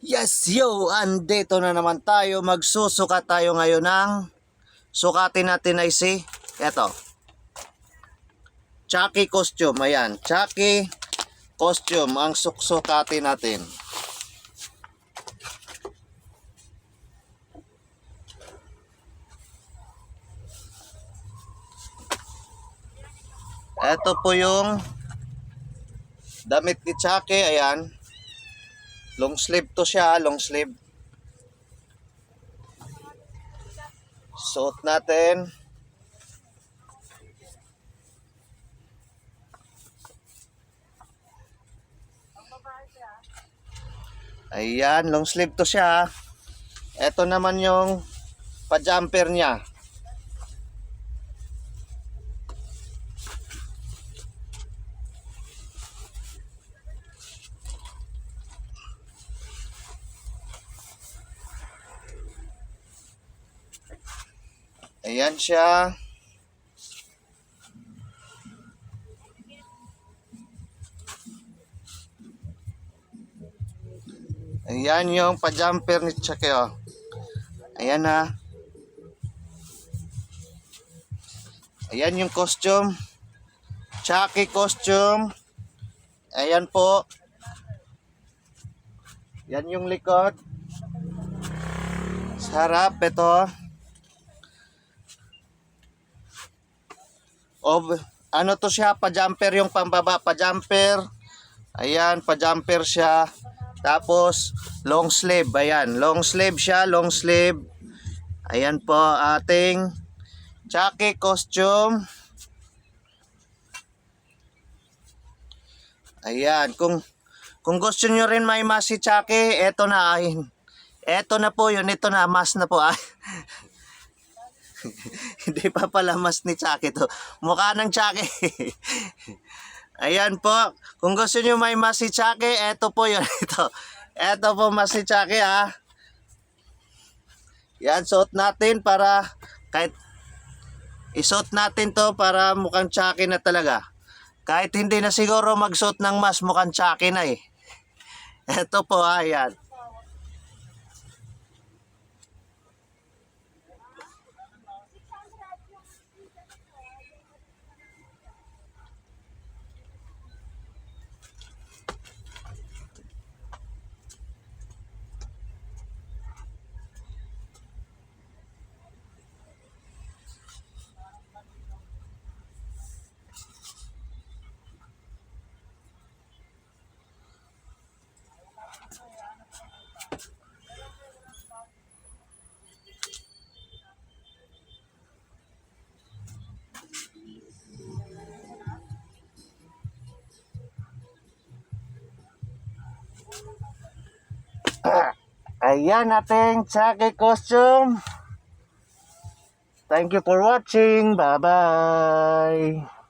Yes, yo! Andito na naman tayo. Magsusukat tayo ngayon ng sukatin natin ay si eto, Chucky costume. Ayan, Chucky costume ang susukatin natin. Eto po yung damit ni Chucky. Ayan, long sleeve to siya, long sleeve. Suot natin. Ayan, long sleeve to siya. Ito naman yung pa-jumper niya. Ayan siya. Ayan yung pa-jumper ni Chucky, oh. Ayan na. Ayan yung costume. Chucky costume. Ayan po. Yan yung likod. Sa harap, ito. Ano to siya? Pa-jumper yung pambaba. Pa-jumper. Ayan, pa-jumper siya. Tapos, long sleeve. Ayan, long sleeve siya. Long sleeve. Ayan po ating Chucky costume. Ayan, kung gusto nyo rin may mas si Chucky, eto na. Eto na po yun, ito na, mas na po. Hindi pa pala mas ni Chucky to. Mukha ng Chucky. Ayan po, kung gusto nyo may mas si Chucky, eto po yun. Eto po mas si Chucky, ha. Yan, suot natin para kahit isuot natin to para mukhang Chucky na talaga. Kahit hindi na siguro magsuot ng mas, mukhang Chucky na eh. Ito po, ayan. Ayan ating Chucky costume. Thank you for watching. Bye-bye.